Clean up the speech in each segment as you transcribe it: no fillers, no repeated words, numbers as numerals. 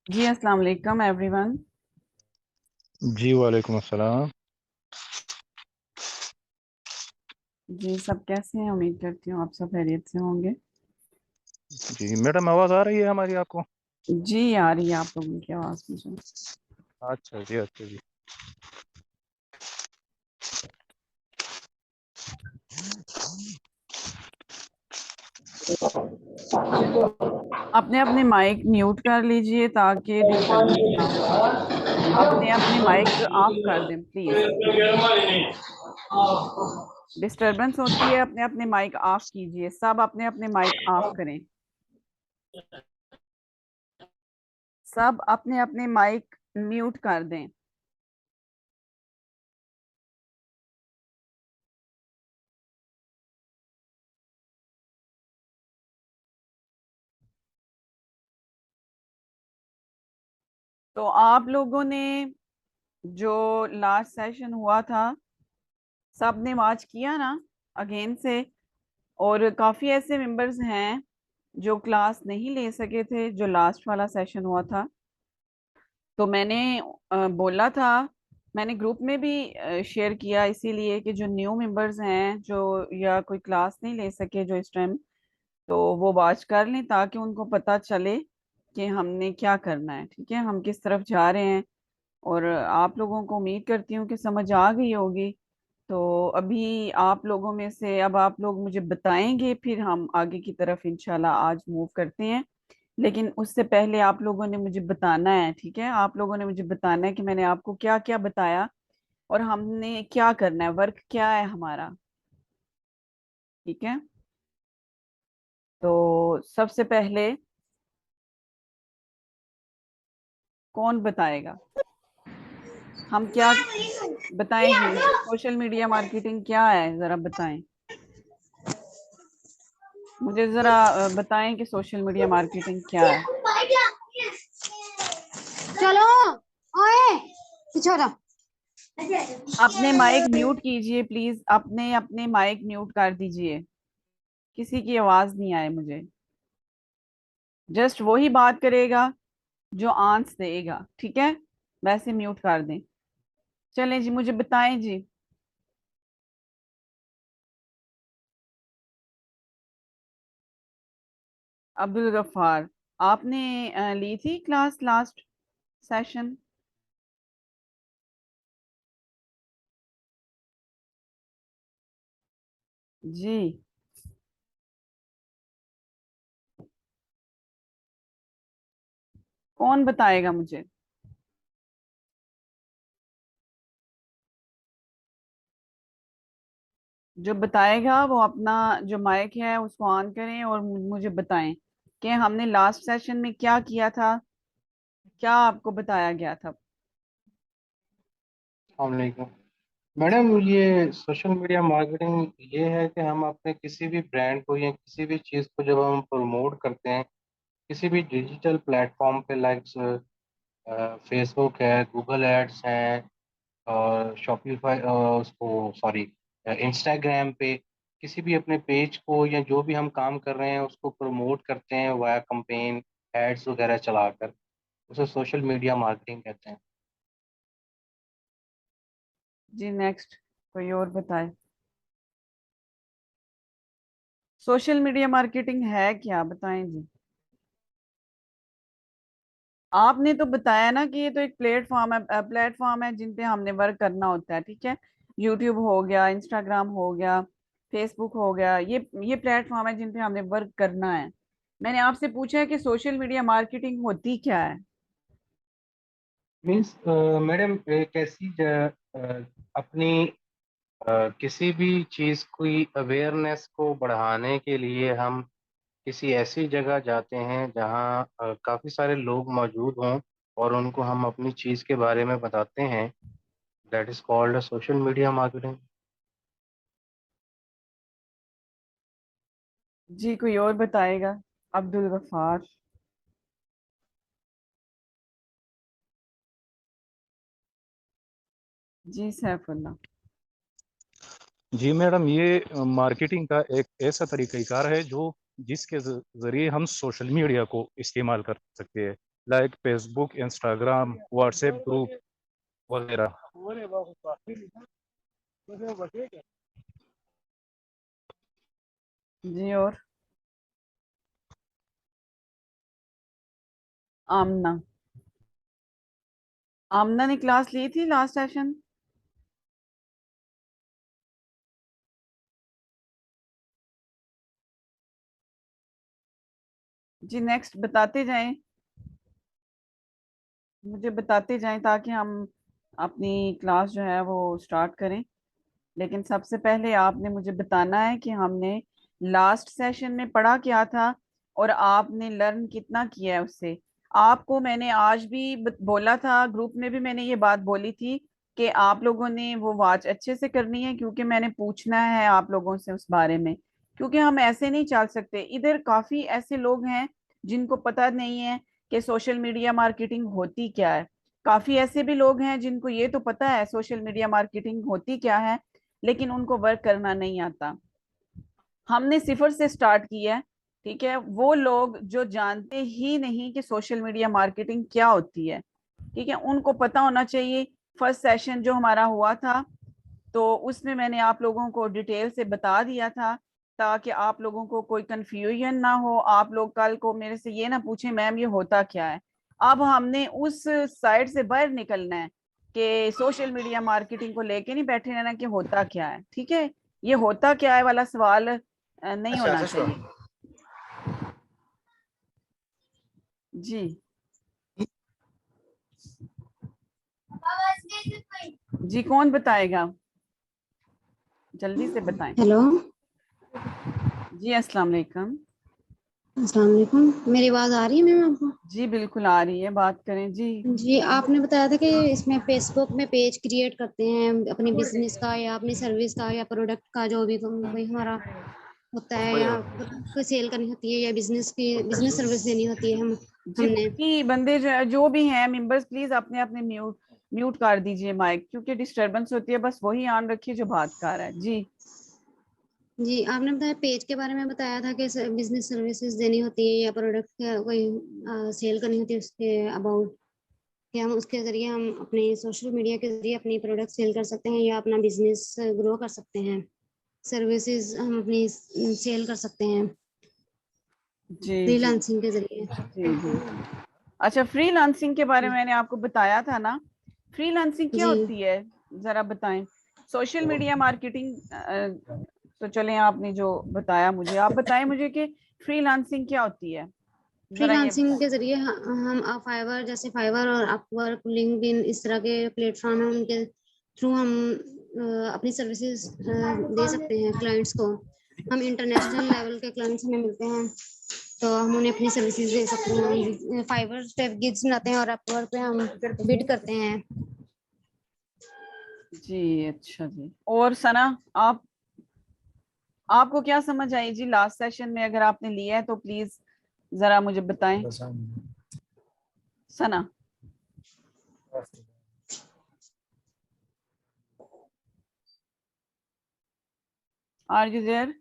जी अस्सलाम वालेकुम एवरीवन। जी वालेकुम अस्सलाम। जी सब कैसे हैं? उम्मीद करती हूँ आप सब खैरियत से होंगे। जी मैडम, आवाज़ आ रही है हमारी आपको? जी आ रही है आप लोगों की आवाज़ मुझे। अच्छा जी, अच्छा जी। अपने अपने माइक म्यूट कर लीजिए ताकि डिस्टरबेंस ना हो। अपने अपने माइक ऑफ कर दें प्लीज। डिस्टरबेंस होती है, अपने अपने माइक ऑफ कीजिए। सब अपने अपने माइक ऑफ करें। सब अपने अपने माइक म्यूट कर दें। तो आप लोगों ने जो लास्ट सेशन हुआ था सब ने वॉच किया ना अगेन से? और काफी ऐसे मेंबर्स हैं जो क्लास नहीं ले सके थे जो लास्ट वाला सेशन हुआ था। तो मैंने बोला था, मैंने ग्रुप में भी शेयर किया इसीलिए कि जो न्यू मेंबर्स हैं जो या कोई क्लास नहीं ले सके जो इस टाइम, तो वो वॉच कर लें ताकि उनको पता चले कि हमने क्या करना है, ठीक है, हम किस तरफ जा रहे हैं। और आप लोगों को उम्मीद करती हूँ कि समझ आ गई होगी। तो अभी आप लोगों में से अब आप लोग मुझे बताएंगे, फिर हम आगे की तरफ इंशाल्लाह आज मूव करते हैं। लेकिन उससे पहले आप लोगों ने मुझे बताना है, ठीक है, आप लोगों ने मुझे बताना है कि मैंने आपको क्या क्या बताया और हमने क्या करना है, वर्क क्या है हमारा। ठीक है, तो सबसे पहले कौन बताएगा? हम क्या बताएं जी? सोशल मीडिया मार्केटिंग क्या है, जरा बताएं मुझे। जरा बताएं कि सोशल मीडिया मार्केटिंग क्या है। चलो ओए पीछे हटो। अपने माइक म्यूट कीजिए प्लीज, अपने अपने माइक म्यूट कर दीजिए। किसी की आवाज नहीं आए मुझे। जस्ट वही बात करेगा जो आंस देगा, ठीक है, वैसे म्यूट कर दें। चलें जी, मुझे बताएं जी। अब्दुल गफ्फार, आपने ली थी क्लास लास्ट सेशन? जी, कौन बताएगा मुझे? जो बताएगा वो अपना जो माइक है उसको ऑन करें और मुझे बताएं कि हमने लास्ट सेशन में क्या किया था, क्या आपको बताया गया था। अस्सलामुअलैकुम मैडम। ये सोशल मीडिया मार्केटिंग ये है कि हम अपने किसी भी ब्रांड को या किसी भी चीज़ को जब हम प्रमोट करते हैं किसी भी डिजिटल प्लेटफॉर्म पे, लाइक फेसबुक है, गूगल एड्स हैं, और शॉपिफाई, उसको सॉरी, इंस्टाग्राम पे, किसी भी अपने पेज को या जो भी हम काम कर रहे हैं उसको प्रमोट करते हैं वाया कंपेन, एड्स वगैरह चलाकर, उसे सोशल मीडिया मार्केटिंग कहते हैं। जी नेक्स्ट, कोई और बताए। सोशल मीडिया मार्केटिंग है क्या, बताएं जी। आपने तो बताया ना कि ये तो एक प्लेटफॉर्म है जिन पे हमने वर्क करना होता है, ठीक है। यूट्यूब हो गया, इंस्टाग्राम हो गया, फेसबुक हो गया, ये प्लेटफॉर्म है जिन पे हमने वर्क करना है। मैंने आपसे पूछा है कि सोशल मीडिया मार्केटिंग होती क्या है। मीन्स मैडम, एक ऐसी अपनी किसी भी चीज़ की अवेयरनेस को बढ़ाने के लिए हम किसी ऐसी जगह जाते हैं जहाँ काफ़ी सारे लोग मौजूद हों और उनको हम अपनी चीज़ के बारे में बताते हैं। That is called social media marketing. जी कोई और बताएगा? अब्दुल गफार। जी सैफुल्ला। जी मैडम, ये मार्केटिंग का एक ऐसा तरीक़ाकार है जो जिसके ज़रिए हम सोशल मीडिया को इस्तेमाल कर सकते हैं। Like Facebook, Instagram, WhatsApp group वगैरह। जी। और आमना, आमना ने क्लास ली थी लास्ट सेशन? जी नेक्स्ट बताते जाएं, मुझे बताते जाएं ताकि हम अपनी क्लास जो है वो स्टार्ट करें। लेकिन सबसे पहले आपने मुझे बताना है कि हमने लास्ट सेशन में पढ़ा क्या था और आपने लर्न कितना किया है उससे। आपको मैंने आज भी बोला था, ग्रुप में भी मैंने ये बात बोली थी कि आप लोगों ने वो वॉच अच्छे से करनी है, क्योंकि मैंने पूछना है आप लोगों से उस बारे में। क्योंकि हम ऐसे नहीं चल सकते, इधर काफी ऐसे लोग हैं जिनको पता नहीं है कि सोशल मीडिया मार्केटिंग होती क्या है। काफी ऐसे भी लोग हैं जिनको ये तो पता है सोशल मीडिया मार्केटिंग होती क्या है, लेकिन उनको वर्क करना नहीं आता। हमने सिफर से स्टार्ट किया है, ठीक है। वो लोग जो जानते ही नहीं कि सोशल मीडिया मार्केटिंग क्या होती है, ठीक है, उनको पता होना चाहिए। फर्स्ट सेशन जो हमारा हुआ था, तो उसमें मैंने आप लोगों को डिटेल से बता दिया था, ताकि आप लोगों को कोई कंफ्यूजन ना हो, आप लोग कल को मेरे से ये ना पूछें मैम ये होता क्या है। अब हमने उस साइड से बाहर निकलना है कि सोशल मीडिया मार्केटिंग को लेके नहीं बैठे रहना कि होता क्या है, ठीक है। ये होता क्या है वाला सवाल नहीं होना चाहिए। जी जी, कौन बताएगा, जल्दी से बताएं। हेलो, जी अस्सलाम वालेकुम। अस्सलाम वालेकुम। मेरी आवाज आ रही है मैम आपको? जी बिल्कुल आ रही है, बात करें जी। जी, आपने बताया था कि इसमें फेसबुक में पेज क्रिएट करते हैं अपने बिजनेस का या अपनी सर्विस का या प्रोडक्ट का, जो भी कोई हमारा होता है, या कोई सेल करनी होती है या बिजनेस सर्विस देनी होती है जी हमने। बाकी बंदे जो भी हैं मेंबर्स, प्लीज अपने अपने म्यूट म्यूट कर दीजिए माइक, क्योंकि डिस्टरबेंस होती है। बस वही ऑन रखिए जो बात कर रहा है। जी जी, आपने बताया पेज के बारे में बताया था कि बिजनेस सर्विसेज देनी होती है या प्रोडक्ट कोई सेल करनी होती है, उसके अबाउट कि हम उसके जरिए हम अपने सोशल मीडिया के जरिए अपनी प्रोडक्ट सेल कर सकते हैं या अपना बिजनेस ग्रो कर सकते हैं, सर्विसेज हम अपनी सेल कर सकते हैं जी जी फ्रीलांसिंग के जरिए। जी जी। अच्छा, फ्रीलांसिंग के बारे में मैंने आपको बताया था ना, फ्रीलांसिंग क्या जी, होती है, जरा बताएं। सोशल मीडिया मार्केटिंग तो चलें, आपने जो बताया मुझे, आप बताएं मुझे कि फ्रीलांसिंग क्या होती है, जरा ये फ्रीलांसिंग बताएं। के जरिए हम फाइवर, जैसे फाइवर और अपवर्क, लिंक्डइन, इस तरह के प्लेटफॉर्म है, उनके थ्रू हम अपनी सर्विसेज दे सकते हैं क्लाइंट्स को। हम इंटरनेशनल लेवल के क्लाइंट्स हमें मिलते हैं तो हम उन्हें अपनी सर्विसेज दे सकते हैं। फाइवर पे गिग्स बनाते हैं और अपवर्क पे हम बिड करते हैं। जी अच्छा जी। और सना, आप आपको क्या समझ आई जी लास्ट सेशन में? अगर आपने लिया है तो प्लीज जरा मुझे बताएं। Sana, are you there?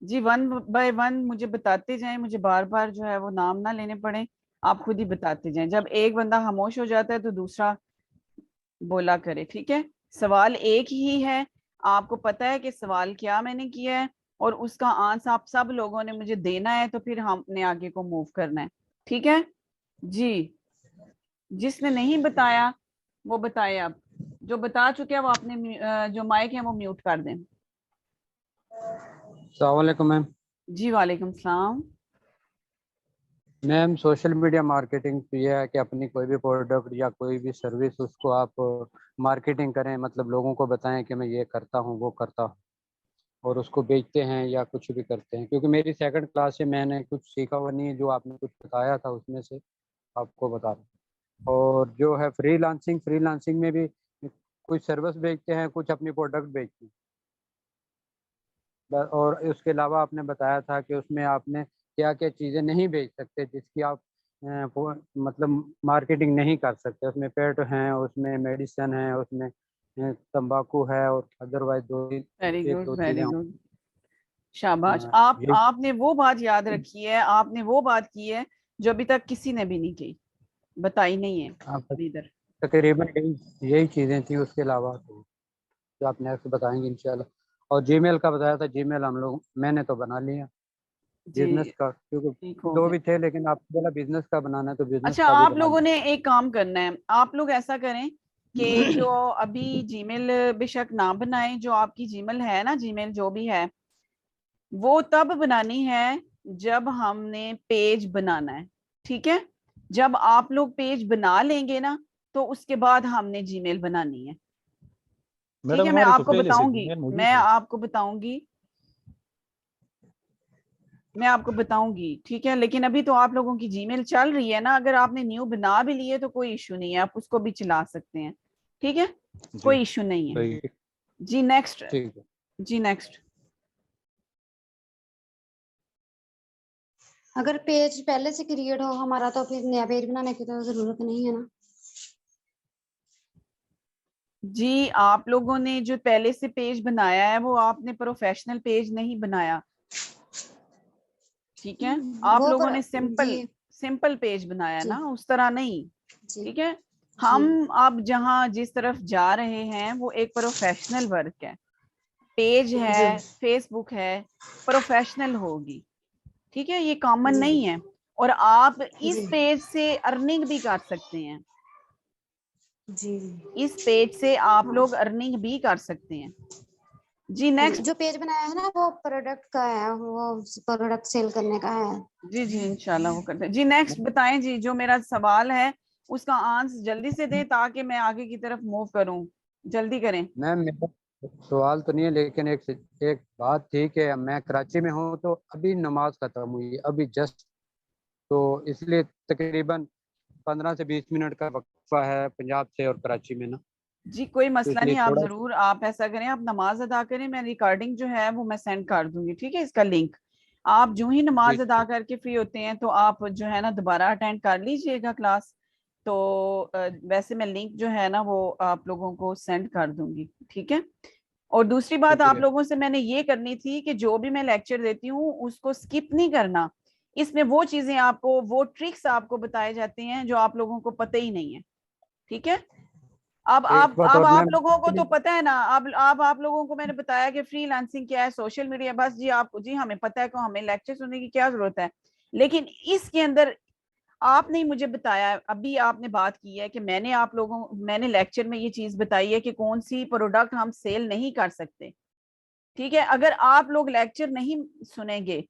जी वन बाय वन मुझे बताते जाएं, मुझे बार बार जो है वो नाम ना लेने पड़े, आप खुद ही बताते जाएं। जब एक बंदा खामोश हो जाता है तो दूसरा बोला करे, ठीक है। सवाल एक ही है, आपको पता है कि सवाल क्या मैंने किया है, और उसका आंसर आप सब लोगों ने मुझे देना है, तो फिर हमने आगे को मूव करना है, ठीक है जी। जिसने नहीं बताया वो बताए, अब जो बता चुके हैं वो अपने जो माइक है वो म्यूट कर दें। अस्सलाम वालेकुम मैम। जी वालेकुम सलाम। मैम, सोशल मीडिया मार्केटिंग तो यह है कि अपनी कोई भी प्रोडक्ट या कोई भी सर्विस उसको आप मार्केटिंग करें, मतलब लोगों को बताएं कि मैं ये करता हूँ वो करता हूँ, और उसको बेचते हैं या कुछ भी करते हैं। क्योंकि मेरी सेकंड क्लास से मैंने कुछ सीखा हुआ नहीं है, जो आपने कुछ बताया था उसमें से आपको बता रहा हूँ। और जो है फ्रीलांसिंग, फ्रीलांसिंग में भी कुछ सर्विस बेचते हैं, कुछ अपनी प्रोडक्ट बेचते हैं। और उसके अलावा आपने बताया था कि उसमें आपने क्या क्या चीज़ें नहीं बेच सकते, जिसकी आप मतलब मार्केटिंग नहीं कर सकते। उसमें पेट हैं, उसमें मेडिसिन है, उसमें तंबाकू है और अदरवाइज वेरी एक गुड, दो वेरी चीजें। गुड, शाबाश। हाँ, ये आपने वो बात याद रखी है, आपने वो बात की है जो अभी तक किसी ने भी नहीं की, बताई नहीं है आप इधर। तकरीबन यही चीजें थी। उसके अलावा तो जो आप नेक्स्ट बताएंगे इंशाल्लाह। और जीमेल का बताया था, जीमेल मैंने तो बना लिया जी, बिजनेस का, क्योंकि ठीक हो दो गया। भी थे, लेकिन आपको बोला बिजनेस का बनाना है तो बिजनेस अच्छा, का भी आप बना लोगों लिया। ने एक काम करना है, आप लोग ऐसा करें कि जो अभी जीमेल बेशक ना बनाए, जो आपकी जीमेल है ना, जीमेल जो भी है वो तब बनानी है जब हमने पेज बनाना है, ठीक है। जब आप लोग पेज बना लेंगे ना, तो उसके बाद हमने जीमेल बनानी है, ठीक मैडम है। हमारी तो पहले से जीमेल मौजूद है। मैं आपको बताऊंगी, ठीक है। लेकिन अभी तो आप लोगों की जीमेल चल रही है ना, अगर आपने न्यू बना भी लिए तो कोई इशू नहीं है, आप उसको भी चला सकते हैं, ठीक है, जी कोई इशू नहीं है। सही है। जी नेक्स्ट, ठीक है। जी नेक्स्ट। अगर पेज पहले से क्रिएट हो हमारा तो फिर नया पेज बनाने की तो जरूरत नहीं है ना। जी, आप लोगों ने जो पहले से पेज बनाया है वो आपने प्रोफेशनल पेज नहीं बनाया, ठीक है। आप वो लोगों पर ने जी सिंपल सिंपल पेज बनाया जी ना, उस तरह नहीं, जी ठीक है। जी हम अब जहाँ जिस तरफ जा रहे हैं वो एक प्रोफेशनल वर्क है, पेज जी है, फेसबुक है, प्रोफेशनल होगी, ठीक है, ये कॉमन जी नहीं है। और आप जी इस पेज से अर्निंग भी कर सकते हैं, जी इस पेज से आप हाँ लोग अर्निंग भी कर सकते हैं। जी जी। नेक्स्ट। जो पेज बनाया है ना वो प्रोडक्ट का है, वो प्रोडक्ट सेल करने का है। जी जी, इंशाल्लाह वो करते हैं। जी नेक्स्ट बताएं जी, जो मेरा सवाल है उसका आंसर जल्दी से दें ताकि मैं आगे की तरफ मूव करूं, जल्दी करें। मैम मेरा सवाल तो नहीं है, लेकिन एक बात थी कि मैं कराची में हूँ, तो अभी नमाज खत्म हुई अभी जस्ट, तो इसलिए तकरीबन 15 से 20 मिनट का वक्फा है पंजाब से और कराची में ना, जी कोई तो मसला इसलिए नहीं, आप थोड़ा। जरूर आप ऐसा करें, आप नमाज अदा करें, मैं रिकॉर्डिंग जो है वो मैं सेंड कर दूंगी, ठीक है, इसका लिंक। आप जो ही जी नमाज अदा करके फ्री होते हैं तो आप जो है ना दोबारा अटेंड कर लीजिएगा क्लास। तो वैसे मैं लिंक जो है ना वो आप लोगों को सेंड कर दूंगी, ठीक है। और दूसरी बात आप शुक्रिया। लोगों से मैंने ये करनी थी कि जो भी मैं लेक्चर देती हूँ उसको स्किप नहीं करना, इसमें वो चीजें आपको, वो ट्रिक्स आपको बताए जाते हैं जो आप लोगों को पता ही नहीं है, ठीक है। अब एक आप बात अब और आप मैम, लोगों को तो पता है ना, अब आप लोगों को मैंने बताया कि फ्रीलांसिंग क्या है, सोशल मीडिया, बस जी आपको, जी हमें पता है कि हमें लेक्चर सुनने की क्या जरूरत है। लेकिन इसके अंदर आपने मुझे बताया, अभी आपने बात की है कि मैंने लेक्चर में ये चीज बताई है कि कौन सी प्रोडक्ट हम सेल नहीं कर सकते, ठीक है। अगर आप लोग लेक्चर नहीं सुनेंगे,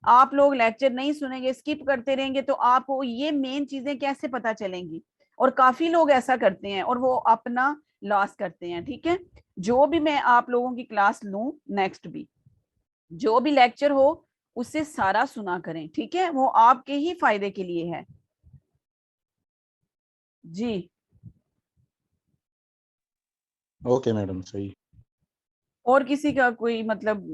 आप लोग लेक्चर नहीं सुनेंगे, स्किप करते रहेंगे, तो आपको ये मेन चीजें कैसे पता चलेंगी। और काफी लोग ऐसा करते हैं और वो अपना लॉस करते हैं, ठीक है। जो भी मैं आप लोगों की क्लास लूं, नेक्स्ट भी जो भी लेक्चर हो उससे सारा सुना करें, ठीक है, वो आपके ही फायदे के लिए है। जी, ओके मैडम सही। और किसी का कोई मतलब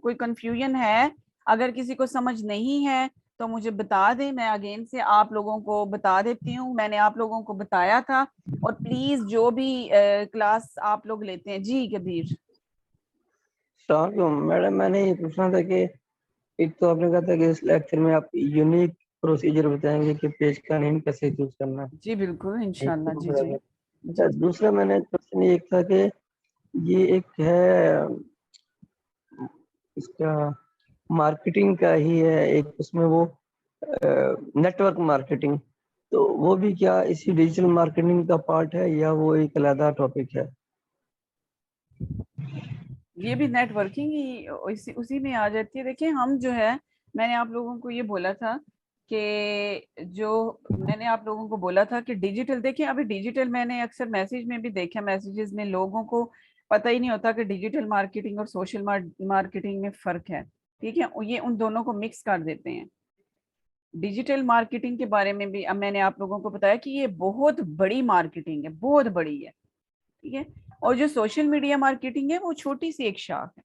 कोई कंफ्यूजन है, अगर किसी को समझ नहीं है तो मुझे बता दें, मैं अगेन से आप लोगों को बता देती हूँ, मैंने आप लोगों को बताया था। और प्लीज जो भी क्लास आप लोग लेते हैं, जी कबीर। मैडम मैंने ये पूछना था कि एक तो आपने कहा था कि इस लेक्चर में आप यूनिक प्रोसीजर बताएंगे कि पेज का नेम कैसे चूज करना है। जी बिल्कुल, एक इंशाल्लाह, तो जी जी अच्छा, जी। दूसरा मैंने क्वेश्चन एक था कि ये एक है इसका मार्केटिंग का ही है एक, उसमें वो नेटवर्क मार्केटिंग, तो वो भी क्या इसी डिजिटल मार्केटिंग का पार्ट है या वो एक अलग टॉपिक है? ये भी नेटवर्किंग ही उसी में आ जाती है। देखिए हम जो है, मैंने आप लोगों को ये बोला था कि जो मैंने आप लोगों को बोला था कि डिजिटल, देखिए अभी डिजिटल, मैंने अक्सर मैसेज में भी देखा, मैसेजेस में लोगों को पता ही नहीं होता कि डिजिटल मार्केटिंग और सोशल मार्केटिंग में फर्क है, ठीक है, ये उन दोनों को मिक्स कर देते हैं। डिजिटल मार्केटिंग के बारे में भी अब मैंने आप लोगों को बताया कि ये बहुत बड़ी मार्केटिंग है, बहुत बड़ी है, ठीक है। और जो सोशल मीडिया मार्केटिंग है वो छोटी सी एक शाख है,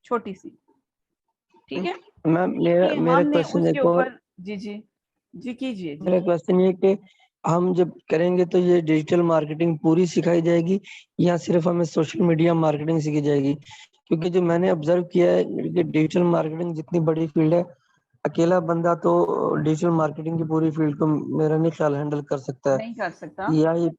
छोटी सी, ठीक है। मैम मेरा इसलिए मेरा हमने क्वेश्चन उसके एक और, ऊपर, जी जी जी कीजिए जी। मेरा क्वेश्चन ये कि हम जब करेंगे तो ये डिजिटल मार्केटिंग पूरी सिखाई जाएगी या सिर्फ हमें सोशल मीडिया मार्केटिंग सीखी जाएगी? क्योंकि जो मैंने ऑब्जर्व किया है कि डिजिटल मार्केटिंग जितनी बड़ी फील्ड है, अकेला बंदा तो डिजिटल मार्केटिंग की पूरी फील्ड को मेरा नहीं ख्याल हैंडल कर सकता है, नहीं कर सकता। या ये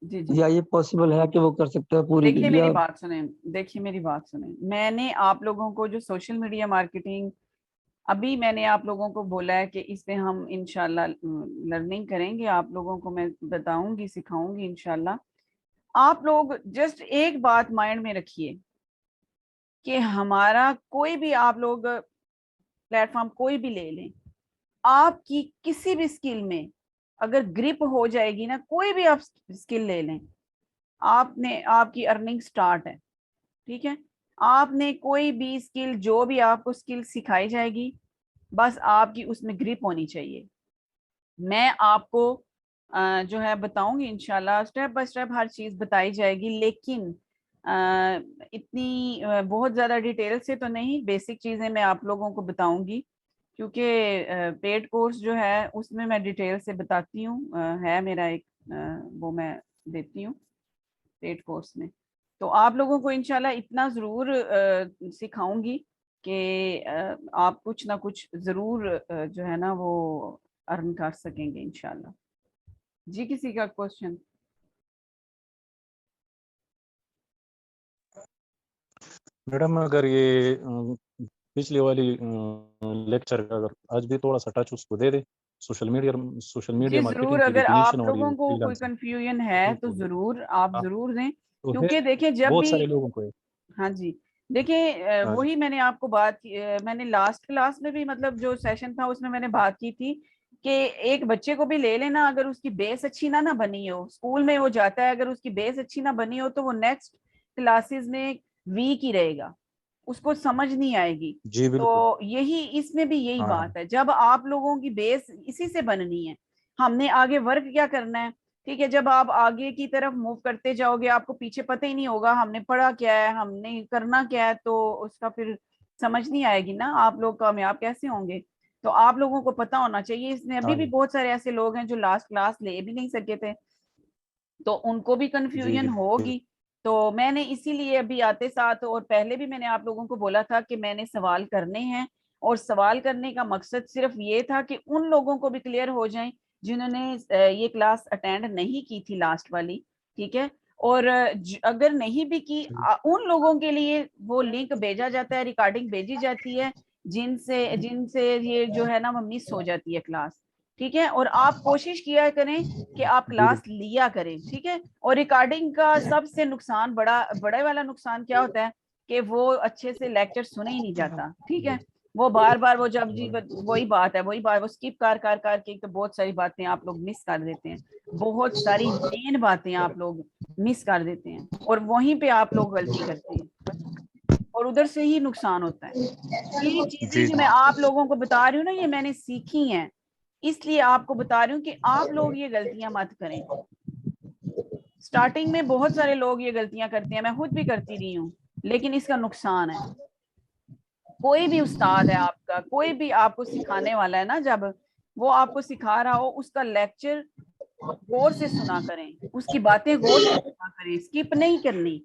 जी जी। या ये पॉसिबल है कि वो कर सकता है पूरी, देखिए मेरी या बात सुने, देखिए मेरी बात सुने, मैंने आप लोगों को जो सोशल मीडिया मार्केटिंग, अभी मैंने आप लोगों को बोला है कि इसमें हम इंशाल्लाह लर्निंग करेंगे, आप लोगों को मैं बताऊंगी, सिखाऊंगी इंशाल्लाह। आप लोग जस्ट एक बात माइंड में रखिए कि हमारा कोई भी, आप लोग प्लेटफॉर्म कोई भी ले लें, आपकी किसी भी स्किल में अगर ग्रिप हो जाएगी ना, कोई भी आप स्किल ले लें, आपने, आपकी अर्निंग स्टार्ट है। ठीक है, आपने कोई भी स्किल, जो भी आपको स्किल सिखाई जाएगी, बस आपकी उसमें ग्रिप होनी चाहिए। मैं आपको जो है बताऊंगी इंशाल्लाह, स्टेप बाय स्टेप हर चीज बताई जाएगी, लेकिन इतनी बहुत ज्यादा डिटेल से तो नहीं, बेसिक चीजें मैं आप लोगों को बताऊंगी, क्योंकि पेड कोर्स जो है उसमें मैं डिटेल से बताती हूँ, है मेरा एक वो मैं देती हूँ पेड कोर्स में। तो आप लोगों को इंशाल्लाह इतना ज़रूर सिखाऊंगी कि आप कुछ ना कुछ ज़रूर जो है ना वो अर्न कर सकेंगे इंशाल्लाह। जी किसी का क्वेश्चन? मैडम अगर ये पिछली वाली लेक्चर का अगर आज भी थोड़ा सा टच उसको दे दे, सोशल जी मीडिया ज़रूर, मार्केटिंग की अगर आप डेफिनेशन और ये लोगों को कोई फ्रीलांसिंग। कंफ्यूजन है तो बिल्कुल। ज़रूर आप हाँ, ज़रूर दें, तो है, क्योंकि देखें जब बहुत भी, सारे लोगों को है। हाँ जी, देखिए हाँ जी। वही मैंने आपको बात की, मैंने लास्ट क्लास में भी, मतलब जो सेशन था उसमें मैंने बात की थी कि एक बच्चे को भी ले लेना, अगर उसकी बेस अच्छी ना बनी हो, स्कूल में वो जाता है, अगर उसकी बेस अच्छी ना बनी हो तो वो नेक्स्ट क्लासेस में वीक ही रहेगा, उसको समझ नहीं आएगी। जी बिल्कुल। तो यही इसमें भी यही हाँ बात है, जब आप लोगों की बेस इसी से बननी है, हमने आगे वर्क क्या करना है। ठीक है, जब आप आगे की तरफ मूव करते जाओगे, आपको पीछे पता ही नहीं होगा हमने पढ़ा क्या है, हमने करना क्या है, तो उसका फिर समझ नहीं आएगी ना, आप लोग कामयाब कैसे होंगे। तो आप लोगों को पता होना चाहिए, इसमें अभी हाँ भी जी। बहुत सारे ऐसे लोग हैं जो लास्ट क्लास ले भी नहीं सके थे, तो उनको भी जी कंफ्यूजन बिल्कुल। होगी। तो मैंने इसीलिए अभी आते साथ, और पहले भी मैंने आप लोगों को बोला था कि मैंने सवाल करने हैं, और सवाल करने का मकसद सिर्फ ये था कि उन लोगों को भी क्लियर हो जाए जिन्होंने ये क्लास अटेंड नहीं की थी लास्ट वाली। ठीक है, और अगर नहीं भी की, उन लोगों के लिए वो लिंक भेजा जाता है, रिकॉर्डिंग भेजी जाती है, जिनसे जिनसे ये जो है ना वो मिस हो जाती है क्लास। ठीक है, और आप कोशिश किया करें कि आप जी क्लास लिया करें। ठीक है, और रिकॉर्डिंग का सबसे नुकसान, बड़े वाला नुकसान क्या होता है कि वो अच्छे से लेक्चर सुने ही नहीं जाता। ठीक है, वो बार बार वो जब जी वही बात है, वही बात, वो स्किप कर के तो बहुत सारी बातें आप लोग मिस कर देते हैं, बहुत सारी मेन बातें आप लोग मिस कर देते हैं, और वहीं पे आप लोग गलती करते हैं, और उधर से ही नुकसान होता है। ये चीजें जी जो मैं आप लोगों को बता रही हूँ ना, ये मैंने सीखी हैं, इसलिए आपको बता रही हूँ कि आप लोग ये गलतियां मत करें। स्टार्टिंग में बहुत सारे लोग ये गलतियां करते हैं, मैं खुद भी करती रही हूँ, लेकिन इसका नुकसान है। कोई भी उस्ताद है आपका, कोई भी आपको सिखाने वाला है ना, जब वो आपको सिखा रहा हो, उसका लेक्चर गौर से सुना करें, उसकी बातें गौर से सुना करें, स्किप नहीं करनी,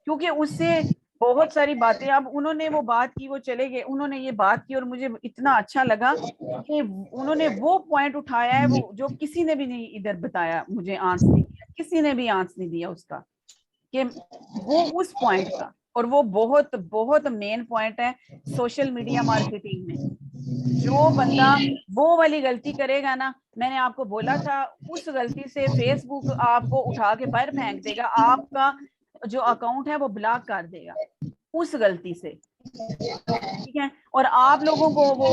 क्योंकि उससे बहुत सारी बातें, अब उन्होंने वो बात की, वो चले गए, उन्होंने ये बात की और मुझे इतना अच्छा लगा कि उन्होंने वो पॉइंट उठाया है वो जो किसी ने भी नहीं इधर बताया, मुझे आंसर नहीं दिया, किसी ने भी आंसर नहीं दिया उसका, कि वो उस पॉइंट का, और वो बहुत बहुत मेन पॉइंट है सोशल मीडिया मार्केटिंग में। जो बंदा वो वाली गलती करेगा ना, मैंने आपको बोला था, उस गलती से फेसबुक आपको उठा के बाहर फेंक देगा, आपका जो अकाउंट है वो ब्लॉक कर देगा उस गलती से। ठीक है, और आप लोगों को वो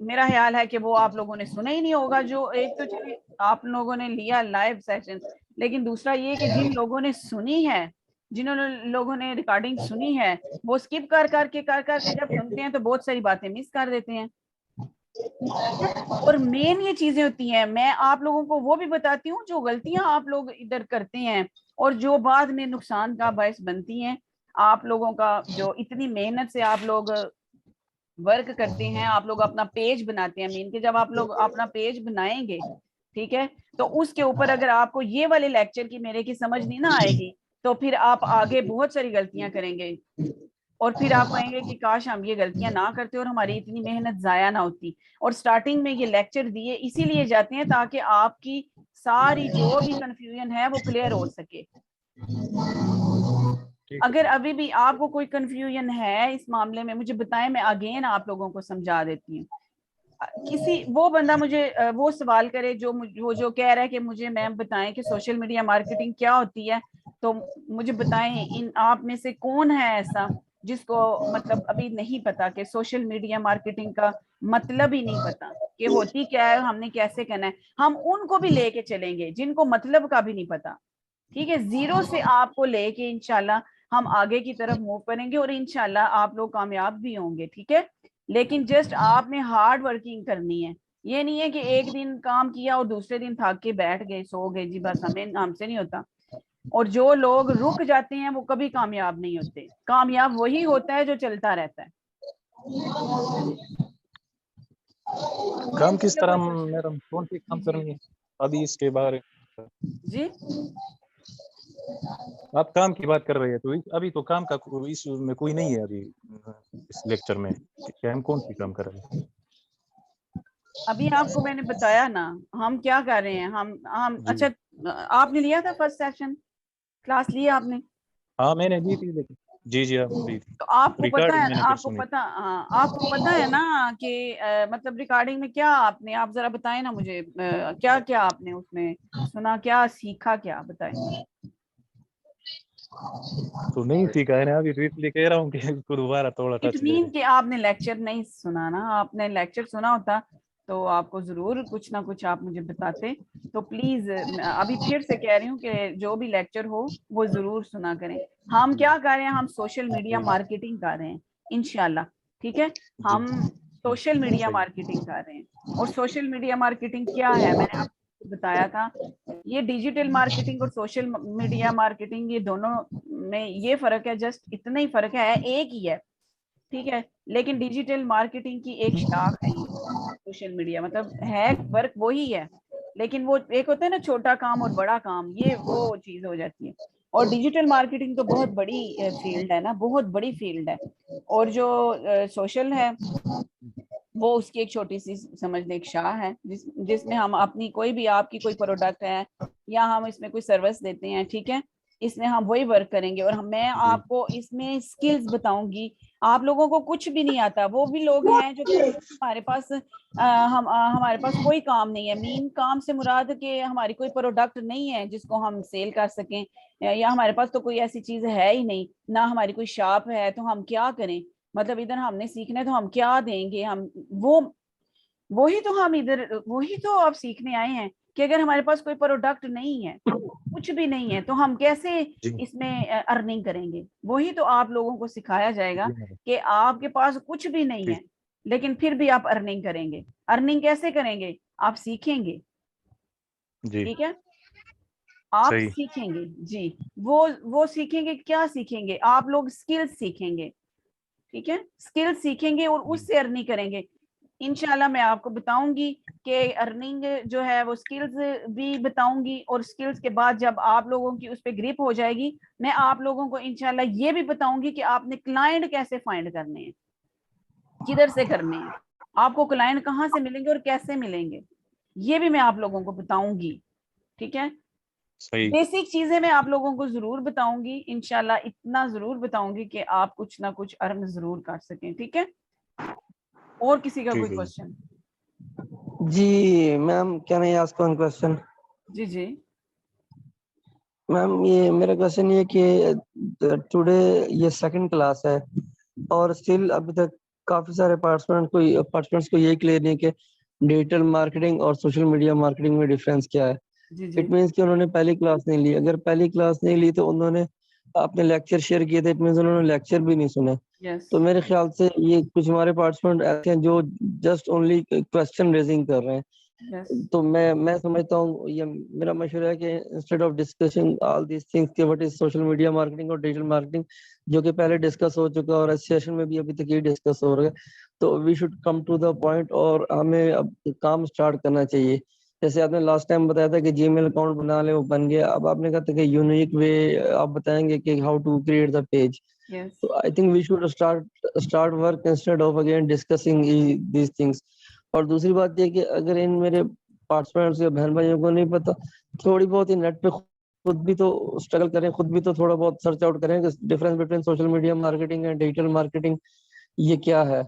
मेरा ख्याल है कि वो आप लोगों ने सुना ही नहीं होगा, जो एक तो चलिए आप लोगों ने लिया लाइव सेशन, लेकिन दूसरा ये कि जिन लोगों ने सुनी है, जिन्होंने लोगों ने रिकॉर्डिंग सुनी है, वो स्किप कर करके जब सुनते हैं तो बहुत सारी बातें मिस कर देते हैं। ठीक है, और मेन ये चीजें होती हैं, मैं आप लोगों को वो भी बताती हूँ जो गलतियां आप लोग इधर करते हैं, और जो बाद में नुकसान का बायस बनती हैं। आप लोगों का जो इतनी मेहनत से आप लोग वर्क करते हैं, आप लोग अपना पेज बनाते हैं, मीन के जब आप लोग अपना पेज बनाएंगे, ठीक है, तो उसके ऊपर अगर आपको ये वाले लेक्चर की मेरे की समझ नहीं ना आएगी, तो फिर आप आगे बहुत सारी गलतियां करेंगे और फिर आप कहेंगे कि काश हम ये गलतियां ना करते और हमारी इतनी मेहनत जाया ना होती। और स्टार्टिंग में ये लेक्चर दिए इसीलिए जाते हैं ताकि आपकी सारी जो भी कंफ्यूजन है वो क्लियर हो सके। अगर अभी भी आपको कोई कंफ्यूजन है इस मामले में मुझे बताएं, मैं अगेन आप लोगों को समझा देती हूँ। किसी वो बंदा मुझे वो सवाल करे जो कह रहा है कि मुझे मैम बताएं कि सोशल मीडिया मार्केटिंग क्या होती है, तो मुझे बताएं इन आप में से कौन है ऐसा जिसको मतलब अभी नहीं पता कि सोशल मीडिया मार्केटिंग का मतलब ही नहीं पता कि होती क्या है, हमने कैसे करना है। हम उनको भी लेके चलेंगे जिनको मतलब का भी नहीं पता, ठीक है। जीरो से आपको लेके इंशाल्लाह हम आगे की तरफ मूव करेंगे और इंशाल्लाह आप लोग कामयाब भी होंगे, ठीक है। लेकिन जस्ट आपने हार्ड वर्किंग करनी है, ये नहीं है कि एक दिन काम किया और दूसरे दिन थक के बैठ गए, सो गए जी बस, हमें हमसे नहीं होता। और जो लोग रुक जाते हैं वो कभी कामयाब नहीं होते, कामयाब वही होता है जो चलता रहता है। काम किस तरह मैडम, कौन सी काम करनी है अभी इसके बारे जी आप काम की बात कर रहे हैं, तो अभी तो काम का इस में कोई नहीं है अभी इस लेक्चर में कि हम कौन सी काम कर रहे हैं। अभी आपको मैंने बताया ना हम क्या कर रहे हैं। हम जी। अच्छा आपने लिया था फर्स्ट सेशन, क्लास लिया आपने? हाँ मैंने दी थी, लेकिन जी आप दी थी, तो आपको पता रिकॉर्डिंग है, मैंने फिर आपको सुनी। पता, हाँ आपको पता है ना कि मतलब रिकॉर्डिंग में क्या आपने, आप जरा बताएं ना मुझे, क्या क्या आपने उसमें सुना, क्या सीखा, क्या बताएं। तो नहीं सीखा है ना, अभी रिप्ली कह रहा हूँ कि इसको दोबारा थोड़ा इट टच दे मीन रहे। कि आपने लेक्चर नहीं सुना ना, आपने लेक्चर सुना होता तो आपको जरूर कुछ ना कुछ आप मुझे बताते। तो प्लीज अभी फिर से कह रही हूँ कि जो भी लेक्चर हो वो जरूर सुना करें। हम क्या कर रहे हैं, हम सोशल मीडिया जी मार्केटिंग कर रहे हैं इंशाल्लाह, ठीक है। जी हम सोशल मीडिया सही। मार्केटिंग कर रहे हैं। और सोशल मीडिया मार्केटिंग क्या है, मैंने आपको बताया था, ये डिजिटल मार्केटिंग और सोशल मीडिया मार्केटिंग ये दोनों में ये फर्क है, जस्ट इतना ही फर्क है, एक ही है, ठीक है। लेकिन डिजिटल मार्केटिंग की एक शाख है ये सोशल मीडिया, मतलब है वर्क वही है, लेकिन वो एक होता है ना छोटा काम और बड़ा काम, ये वो चीज हो जाती है। और डिजिटल मार्केटिंग तो बहुत बड़ी फील्ड है ना, बहुत बड़ी फील्ड है। और जो सोशल है वो उसकी एक छोटी सी समझ लें एक शाह है, जिसमें हम अपनी कोई भी आपकी कोई प्रोडक्ट है या हम इसमें कोई सर्विस देते हैं, ठीक है, इसमें हम वही वर्क करेंगे। और मैं जी आपको इसमें स्किल्स बताऊंगी। आप लोगों को कुछ भी नहीं आता, वो भी लोग हैं जो कहते हैं हमारे पास हमारे पास कोई काम नहीं है। मीन काम से मुराद के हमारी कोई प्रोडक्ट नहीं है जिसको हम सेल कर सकें, या हमारे पास तो कोई ऐसी चीज है ही नहीं ना, हमारी कोई शॉप है, तो हम क्या करें, मतलब इधर हमने सीखना है तो हम क्या देंगे, हम वो वही तो हम इधर वही तो आप सीखने आए हैं कि अगर हमारे पास कोई प्रोडक्ट नहीं है, कुछ भी नहीं है, तो हम कैसे जी इसमें अर्निंग करेंगे। वही तो आप लोगों को सिखाया जाएगा जी मैडम। कि आपके पास कुछ भी नहीं ठीक। है लेकिन फिर भी आप अर्निंग करेंगे। अर्निंग कैसे करेंगे, आप सीखेंगे, जी ठीक है, आप सही। सीखेंगे जी। वो सीखेंगे, क्या सीखेंगे, आप लोग स्किल्स सीखेंगे, ठीक है, स्किल सीखेंगे और जी उससे अर्निंग करेंगे। इंशाल्लाह मैं आपको बताऊंगी कि अर्निंग जो है वो स्किल्स भी बताऊंगी, और स्किल्स के बाद जब आप लोगों की उस पर ग्रिप हो जाएगी, मैं आप लोगों को इंशाल्लाह ये भी बताऊंगी कि आपने क्लाइंट कैसे फाइंड करने हैं, किधर से करने हैं, आपको क्लाइंट कहाँ से मिलेंगे और कैसे मिलेंगे, ये भी मैं आप लोगों को बताऊंगी, ठीक है। सही। बेसिक चीजें मैं आप लोगों को जरूर बताऊंगी इंशाल्लाह, इतना जरूर बताऊंगी कि आप कुछ ना कुछ अर्न जरूर कर सकें, ठीक है। और किसी का कोई ठीक है जी। क्वेश्चन? जी ma'am, can I ask one question? जी जी मैम ये मेरा क्वेश्चन ये कि टुडे ये सेकंड क्लास है और स्टिल अभी तक काफी सारे पार्टिसिपेंट्स को ये क्लियर नहीं कि डिजिटल मार्केटिंग और सोशल मीडिया मार्केटिंग में डिफरेंस क्या है। जी जी इट मींस कि उन्होंने पहली क्लास नहीं ली। अगर पहली क्लास नहीं ली तो उन्होंने अपने लेक्चर शेयर किए थे, इट मींस उन्होंने लेक्चर भी नहीं सुने। यस तो मेरे ख्याल से ये कुछ हमारे पार्टिसिपेंट ऐसे हैं जो जस्ट ओनली क्वेश्चन रेजिंग कर रहे हैं Yes. तो मैं समझता हूँ, ये मेरा मशवरा है कि instead of discussing all these things कि what is social media marketing और डिजिटल मार्केटिंग, जो कि पहले डिस्कस हो चुका और इस सेशन में भी अभी तक ये डिस्कस हो रहा है, तो we should come to the point और हमें अब काम स्टार्ट करना चाहिए। जैसे आपने लास्ट टाइम बताया था कि जीमेल अकाउंट बना ले, वो बन गया। अब आपने कहा था कि यूनिक वे आप बताएंगे कि how to create the page. Yes. तो I think we should start work instead of again discussing these things. और दूसरी बात ये कि अगर इन मेरे पार्टिसिपेंट्स या बहन भाइयों को नहीं पता, थोड़ी बहुत ही नेट पे खुद भी तो स्ट्रगल करें, खुद भी तो थोड़ा बहुत सर्च आउट करें कि difference between social media marketing and digital marketing ये क्या है।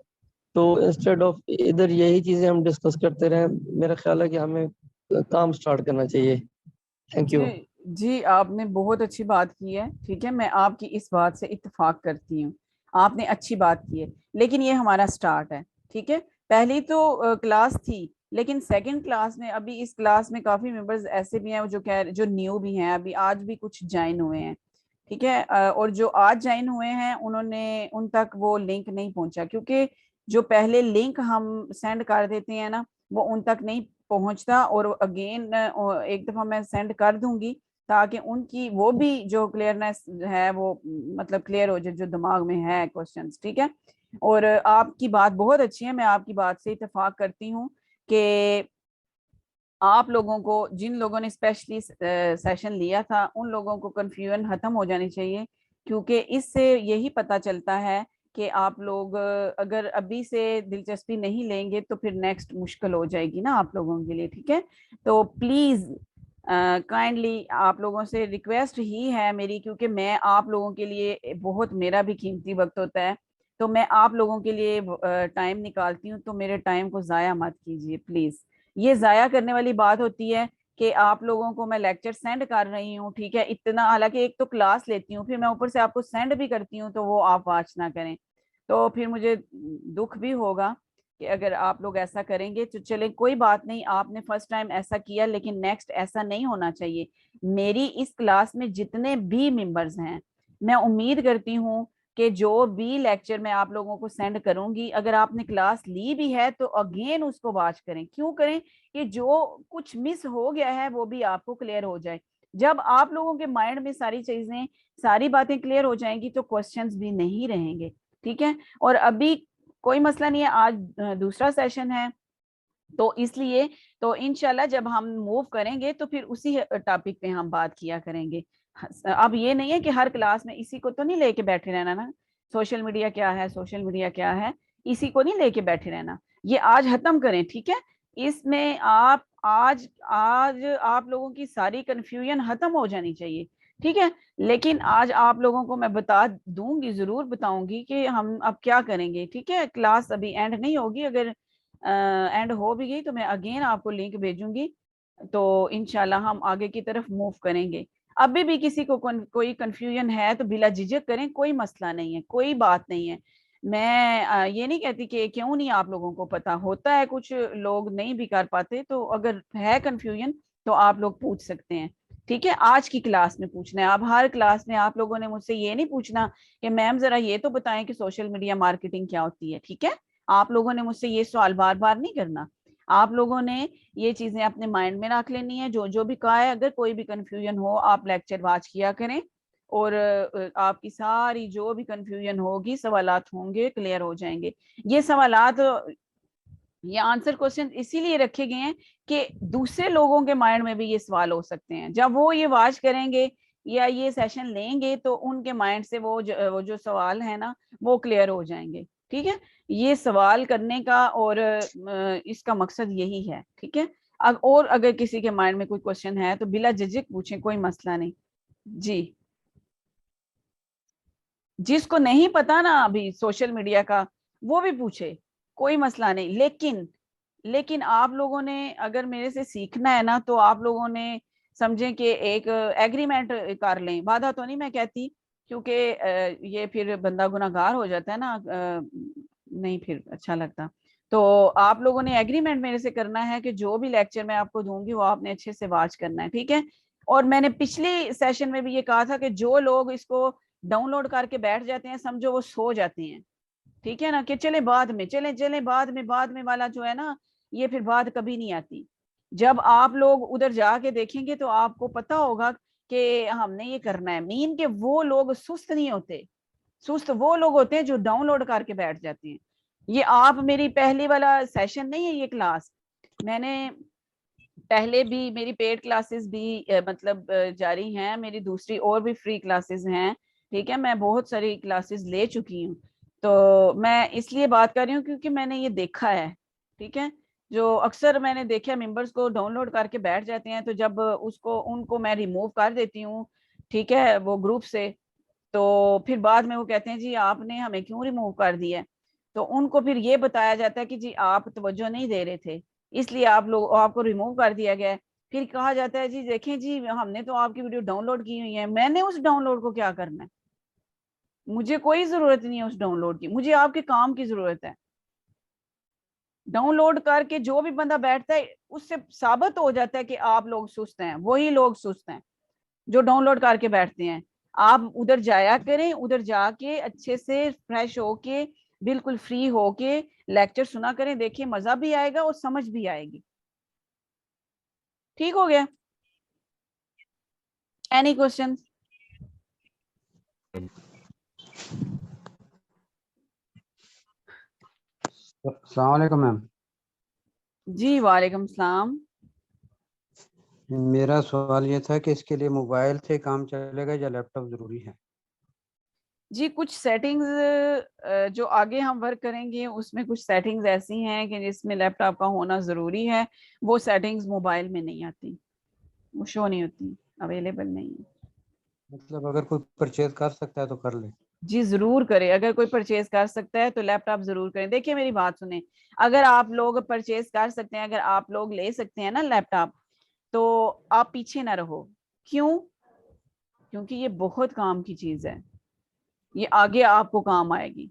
तो इंस्टेड ऑफ इधर यही चीजें हम डिस्कस करते रहें, मेरा ख्याल है कि हमें काम स्टार्ट करना चाहिए। Thank you. जी जी, आपने बहुत अच्छी बात की है। ठीक है, मैं आपकी इस बात से इत्तेफाक करती हूँ, आपने अच्छी बात की है, लेकिन ये हमारा स्टार्ट है। ठीक है, पहली तो क्लास थी, लेकिन सेकंड क्लास में, अभी इस क्लास में काफी मेंबर्स ऐसे भी हैं जो जो न्यू भी हैं, अभी आज भी कुछ ज्वाइन हुए हैं। ठीक है, और जो आज ज्वाइन हुए हैं उन्होंने, उन तक वो लिंक नहीं पहुंचा, क्योंकि जो पहले लिंक हम सेंड कर देते हैं ना, वो उन तक नहीं पहुंचता। और अगेन एक दफा मैं सेंड कर दूंगी, ताकि उनकी वो भी जो क्लियरनेस है वो मतलब क्लियर हो जाए, जो दिमाग में है क्वेश्चंस। ठीक है, और आपकी बात बहुत अच्छी है, मैं आपकी बात से इत्तेफाक करती हूँ कि आप लोगों को, जिन लोगों ने स्पेशली सेशन लिया था, उन लोगों को कंफ्यूजन खत्म हो जानी चाहिए, क्योंकि इससे यही पता चलता है कि आप लोग अगर अभी से दिलचस्पी नहीं लेंगे तो फिर नेक्स्ट मुश्किल हो जाएगी ना आप लोगों के लिए। ठीक है, तो प्लीज काइंडली आप लोगों से रिक्वेस्ट ही है मेरी, क्योंकि मैं आप लोगों के लिए बहुत, मेरा भी कीमती वक्त होता है, तो मैं आप लोगों के लिए टाइम निकालती हूँ, तो मेरे टाइम को जाया मत कीजिए प्लीज। ये जाया करने वाली बात होती है कि आप लोगों को मैं लेक्चर सेंड कर रही हूँ, ठीक है, इतना, हालांकि एक तो क्लास लेती हूँ, फिर मैं ऊपर से आपको सेंड भी करती हूँ, तो वो आप वॉच ना करें, तो फिर मुझे दुख भी होगा कि अगर आप लोग ऐसा करेंगे। तो चले, कोई बात नहीं, आपने फर्स्ट टाइम ऐसा किया, लेकिन नेक्स्ट ऐसा नहीं होना चाहिए। मेरी इस क्लास में जितने भी मेंबर्स हैं, मैं उम्मीद करती हूँ कि जो भी लेक्चर मैं आप लोगों को सेंड करूंगी, अगर आपने क्लास ली भी है तो अगेन उसको वॉच करें। क्यों करें? कि जो कुछ मिस हो गया है वो भी आपको क्लियर हो जाए। जब आप लोगों के माइंड में सारी चीजें, सारी बातें क्लियर हो जाएंगी, तो क्वेश्चंस भी नहीं रहेंगे। ठीक है, और अभी कोई मसला नहीं है, आज दूसरा सेशन है, तो इसलिए तो इंशाल्लाह जब हम मूव करेंगे तो फिर उसी टॉपिक पे हम बात किया करेंगे। अब ये नहीं है कि हर क्लास में इसी को तो नहीं लेके बैठे रहना ना, सोशल मीडिया क्या है, सोशल मीडिया क्या है, इसी को नहीं लेके बैठे रहना। ये आज खत्म करें, ठीक है? इसमें आप आज आज आप लोगों की सारी कंफ्यूजन खत्म हो जानी चाहिए। ठीक है, लेकिन आज आप लोगों को मैं बता दूंगी, जरूर बताऊंगी कि हम अब क्या करेंगे। ठीक है, क्लास अभी एंड नहीं होगी, अगर एंड हो भी गई तो मैं अगेन आपको लिंक भेजूंगी, तो इंशाल्लाह हम आगे की तरफ मूव करेंगे। अभी भी किसी को कोई कंफ्यूजन है तो बिला झिझक करें, कोई मसला नहीं है, कोई बात नहीं है। मैं ये नहीं कहती कि क्यों नहीं आप लोगों को पता होता है, कुछ लोग नहीं भी कर पाते, तो अगर है कंफ्यूजन तो आप लोग पूछ सकते हैं। ठीक है, आज की क्लास में पूछना है। अब हर क्लास में आप लोगों ने मुझसे ये नहीं पूछना कि मैम जरा ये तो बताएं कि सोशल मीडिया मार्केटिंग क्या होती है। ठीक है, आप लोगों ने मुझसे ये सवाल बार बार नहीं करना। आप लोगों ने ये चीजें अपने माइंड में रख लेनी है, जो जो भी कहा है। अगर कोई भी कंफ्यूजन हो, आप लेक्चर वॉच किया करें, और आपकी सारी जो भी कंफ्यूजन होगी, सवालात होंगे, क्लियर हो जाएंगे। ये सवालात, ये आंसर क्वेश्चन इसीलिए रखे गए हैं कि दूसरे लोगों के माइंड में भी ये सवाल हो सकते हैं। जब वो ये वॉच करेंगे या ये सेशन लेंगे, तो उनके माइंड से वो जो सवाल है ना, वो क्लियर हो जाएंगे। ठीक है, ये सवाल करने का और इसका मकसद यही है। ठीक है, और अगर किसी के माइंड में कोई क्वेश्चन है तो बिला झिझक पूछें, कोई मसला नहीं। जी, जिसको नहीं पता ना अभी सोशल मीडिया का, वो भी पूछे, कोई मसला नहीं। लेकिन आप लोगों ने अगर मेरे से सीखना है ना, तो आप लोगों ने समझें कि एक एग्रीमेंट कर लें। वादा तो नहीं मैं कहती, क्योंकि ये फिर बंदा गुनाहगार हो जाता है ना, नहीं फिर अच्छा लगता। तो आप लोगों ने एग्रीमेंट मेरे से करना है कि जो भी लेक्चर मैं आपको दूंगी वो आपने अच्छे से वॉच करना है। ठीक है, और मैंने पिछली सेशन में भी ये कहा था कि जो लोग इसको डाउनलोड करके बैठ जाते हैं, समझो वो सो जाते हैं। ठीक है ना, कि चले बाद में, चले चले बाद में वाला जो है ना, ये फिर बात कभी नहीं आती। जब आप लोग उधर जाके देखेंगे तो आपको पता होगा कि हमने ये करना है। मीन के वो लोग सुस्त नहीं होते, सुस्त वो लोग होते हैं जो डाउनलोड करके बैठ जाते हैं। ये आप मेरी पहली वाला सेशन नहीं है ये क्लास, मैंने पहले भी मेरी पेड क्लासेस भी मतलब जारी हैं, मेरी दूसरी और भी फ्री क्लासेस हैं, ठीक है, मैं बहुत सारी क्लासेस ले चुकी हूँ। तो मैं इसलिए बात कर रही हूँ क्योंकि मैंने ये देखा है, ठीक है। जो अक्सर मैंने देखा मेंबर्स को डाउनलोड करके बैठ जाते हैं, तो जब उसको उनको मैं रिमूव कर देती हूँ, ठीक है, वो ग्रुप से, तो फिर बाद में वो कहते हैं जी आपने हमें क्यों रिमूव कर दिया है। तो उनको फिर ये बताया जाता है कि जी आप तवज्जो नहीं दे रहे थे, इसलिए आप लोग आपको रिमूव कर दिया गया है। फिर कहा जाता है जी देखें जी हमने तो आपकी वीडियो डाउनलोड की हुई है, मैंने उस डाउनलोड को क्या करना है, मुझे कोई जरूरत नहीं है उस डाउनलोड की, मुझे आपके काम की जरूरत है। डाउनलोड करके जो भी बंदा बैठता है उससे साबित हो जाता है कि आप लोग सुस्त हैं, वही लोग सुस्त हैं जो डाउनलोड करके बैठते हैं। आप उधर जाया करें, उधर जाके अच्छे से फ्रेश होके बिल्कुल फ्री होके लेक्चर सुना करें, देखिए मजा भी आएगा और समझ भी आएगी। ठीक हो गया? Any question? अस्सलाम वालेकुम मैम। जी वालेकुम सलाम। मेरा सवाल ये था कि इसके लिए मोबाइल से काम चलेगा या लैपटॉप जरूरी है? जी कुछ सेटिंग्स जो आगे हम वर्क करेंगे उसमें कुछ सेटिंग्स ऐसी हैं कि जिसमें लैपटॉप का होना ज़रूरी है, वो सेटिंग्स मोबाइल में नहीं आती, वो शो नहीं होती, अवेलेबल नहीं है। मतलब अगर कोई परचेज कर सकता है तो कर ले। जी जरूर करें, अगर कोई परचेज कर सकता है तो लैपटॉप जरूर करें। देखिए मेरी बात सुने, अगर आप लोग परचेज कर सकते हैं, अगर आप लोग ले सकते हैं ना लैपटॉप, तो आप पीछे ना रहो। क्यों? क्योंकि ये बहुत काम की चीज है, ये आगे आपको काम आएगी।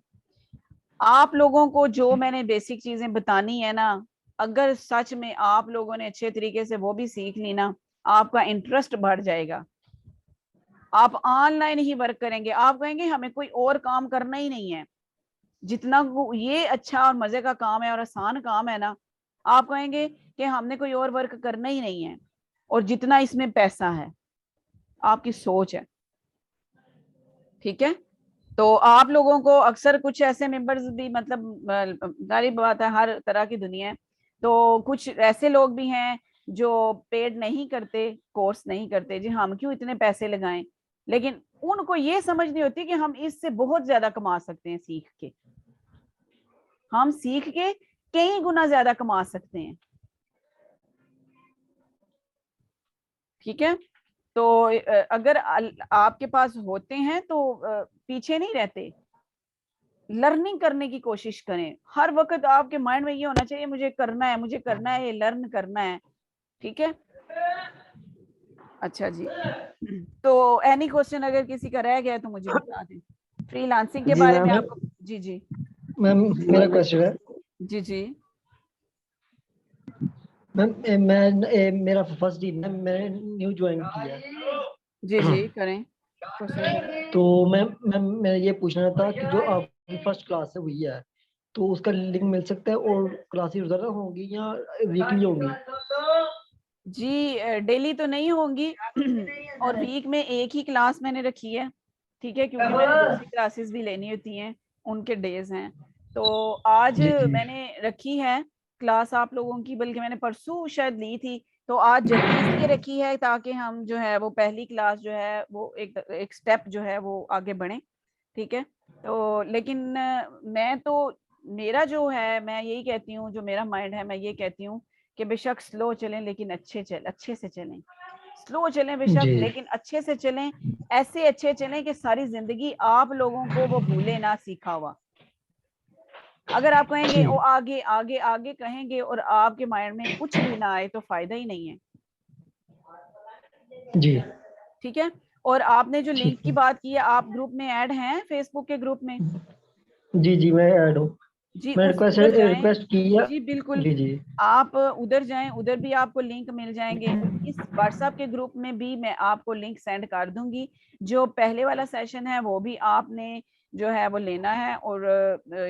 आप लोगों को जो मैंने बेसिक चीजें बतानी है ना, अगर सच में आप लोगों ने अच्छे तरीके से वो भी सीख ली ना, आपका इंटरेस्ट बढ़ जाएगा, आप ऑनलाइन ही वर्क करेंगे, आप कहेंगे हमें कोई और काम करना ही नहीं है। जितना ये अच्छा और मजे का काम है और आसान काम है ना, आप कहेंगे कि हमने कोई और वर्क करना ही नहीं है, और जितना इसमें पैसा है, आपकी सोच है, ठीक है। तो आप लोगों को अक्सर कुछ ऐसे मेंबर्स भी, मतलब जारी बात है हर तरह की दुनिया है, तो कुछ ऐसे लोग भी हैं जो पेड नहीं करते, कोर्स नहीं करते, जी हम क्यों इतने पैसे लगाएं, लेकिन उनको ये समझ नहीं होती कि हम इससे बहुत ज्यादा कमा सकते हैं सीख के, हम सीख के कई गुना ज्यादा कमा सकते हैं, ठीक है। तो अगर आपके पास होते हैं तो पीछे नहीं रहते, लर्निंग करने की कोशिश करें। हर वक्त आपके माइंड में ये होना चाहिए मुझे करना है, मुझे करना है, ये लर्न करना है, ठीक है। अच्छा जी, तो एनी क्वेश्चन अगर किसी का रह गया तो मुझे बता दें। फ्रीलांसिंग के जी बारे में मैम, आपको, जी जी मैम मेरा क्वेश्चन है जी जी मैम, मेरा फर्स्ट डे मैम, मैंने न्यू ज्वाइन किया है। जी जी करें, क्वेश्चन करें। तो मैम मैं ये पूछना था कि जो आपकी फर्स्ट क्लास हुई है तो उसका लिंक मिल सकता है, और क्लासेस रोजाना होंगी या वीकली होंगी? जी डेली तो नहीं होंगी और वीक में एक ही क्लास मैंने रखी है, ठीक है, क्योंकि मैंने दूसरी क्लासेस भी लेनी होती हैं, उनके डेज हैं। तो आज जी जी मैंने रखी है क्लास आप लोगों की, बल्कि मैंने परसों शायद ली थी, तो आज जल्दी इसलिए रखी है ताकि हम जो है वो पहली क्लास जो है वो एक स्टेप जो है वो आगे बढ़े, ठीक है। तो लेकिन मैं तो, मेरा जो है मैं यही कहती हूँ, जो मेरा माइंड है मैं ये कहती हूँ कि बेशक स्लो चलें लेकिन अच्छे से चलें, स्लो चलें बेशक जी लेकिन अच्छे से चलें, ऐसे अच्छे चलें कि सारी जिंदगी आप लोगों को वो भूले ना सीखा हुआ। अगर आप कहेंगे जी वो आगे आगे आगे कहेंगे और आपके माइंड में कुछ भी ना आए तो फायदा ही नहीं है, जी ठीक है। और आपने जो लिंक ठीक की है। बात की है, आप ग्रुप में ऐड हैं, फेसबुक के ग्रुप में? जी जी मैं ऐड हूँ। जी मैं उस उधर जाएं, रिक्वेस्ट की है। जी बिल्कुल, जी जी आप उधर जाएं, उधर भी आपको लिंक मिल जाएंगे। इस व्हाट्सएप के ग्रुप में भी मैं आपको लिंक सेंड कर दूंगी। जो पहले वाला सेशन है वो भी आपने जो है वो लेना है। और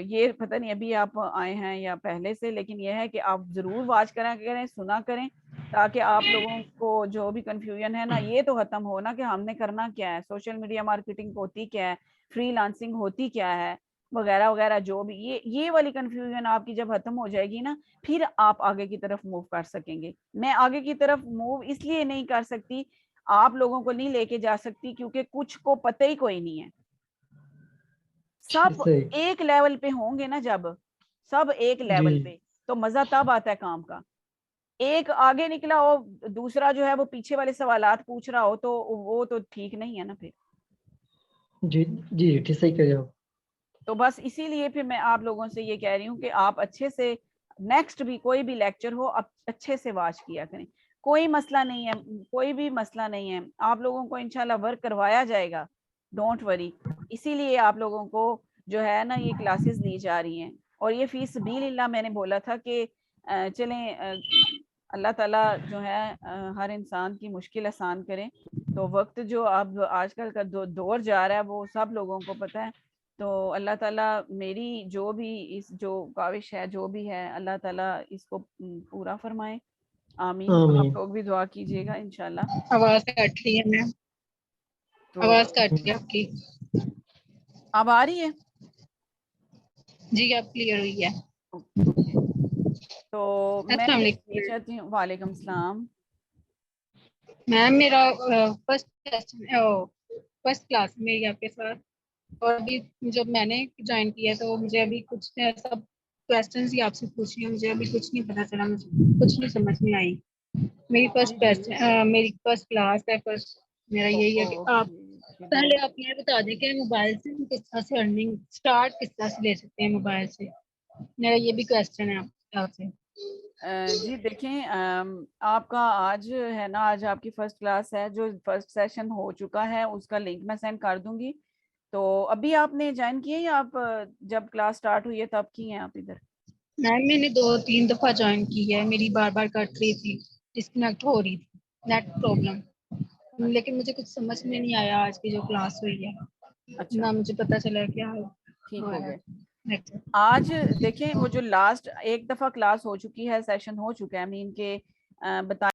ये पता नहीं अभी आप आए हैं या पहले से, लेकिन ये है कि आप जरूर वॉच करें, सुना करें, ताकि आप लोगों को जो भी कंफ्यूजन है ना ये तो खत्म हो ना कि हमने करना क्या है, सोशल मीडिया मार्केटिंग होती क्या है, फ्रीलांसिंग होती क्या है, वगैरह वगैरह। जो भी ये वाली कंफ्यूजन आपकी जब खत्म हो जाएगी ना, फिर आप आगे की तरफ मूव कर सकेंगे। मैं आगे की तरफ मूव इसलिए नहीं कर सकती, आप लोगों को नहीं लेके जा सकती, क्योंकि कुछ को पता ही कोई नहीं है। सब सही एक लेवल पे होंगे ना, जब सब एक लेवल जी पे, तो मजा तब आता है काम का। एक आगे निकला हो, दूसरा जो है वो पीछे वाले सवालात पूछ रहा हो, तो वो तो ठीक नहीं है ना फिर। जी जी ठीक सही कह रहे हो आप। तो बस इसीलिए फिर मैं आप लोगों से ये कह रही हूँ कि आप अच्छे से नेक्स्ट भी कोई भी लेक्चर हो आप अच्छे से वॉच किया करें। कोई मसला नहीं है, कोई भी मसला नहीं है, आप लोगों को इंशाल्लाह वर्क करवाया जाएगा, डोंट वरी। इसीलिए आप लोगों को जो है ना ये क्लासेस ली जा रही हैं। और ये फीस सबीलिल्लाह मैंने बोला था कि चलें, अल्लाह ताला जो है हर इंसान की मुश्किल आसान करें। तो वक्त जो अब आजकल का दौर जा रहा है वो सब लोगों को पता है। तो अल्लाह ताला मेरी जो भी इस जो काविश है जो भी है, अल्लाह ताला इसको पूरा फरमाए, आमीन। आमीन। आप लोग भी दुआ कीजिएगा इंशाल्लाह। आवाज कट रही है मैम, तो आवाज कट रही है आपकी। अब आ रही है? जी अब क्लियर हुई है। ओके। तो मैं अस्सलाम ये वालेकुम चाहती हूँ, वालेकुम सलाम। मैम, मेरा फर्स्ट क्लास में मेरी आपके साथ, और अभी जब मैंने ज्वाइन किया तो मुझे अभी कुछ सब क्वेश्चंस ही आपसे पूछे हैं, मुझे अभी कुछ नहीं पता चला, मुझे कुछ नहीं समझ में आई। मेरी फर्स्ट क्लास है, फर्स्ट मेरा यही है कि आप पहले आप ये बता दें कि मोबाइल से हम किस तरह से अर्निंग स्टार्ट किस तरह से ले सकते हैं मोबाइल से। मेरा ये भी क्वेश्चन है आपसे। जी देखें, आपका आज है ना, आज आपकी फर्स्ट क्लास है, जो फर्स्ट सेशन हो चुका है उसका लिंक मैं सेंड कर दूंगी। तो अभी आपने ज्वाइन किया या आप जब क्लास स्टार्ट हुई है तब की हैं आप इधर? मैम मैंने 2-3 दफा ज्वाइन की है, मेरी बार बार कट रही थी, डिस्कनेक्ट हो रही थी, नेट प्रॉब्लम। लेकिन मुझे कुछ समझ में नहीं आया आज की जो क्लास हुई है, अच्छा, ना मुझे पता चला क्या ठीक हुआ हो है। गए। आज देखें, वो जो लास्ट एक दफा क्लास हो चुकी है, सेशन हो चुका है, मीन के बता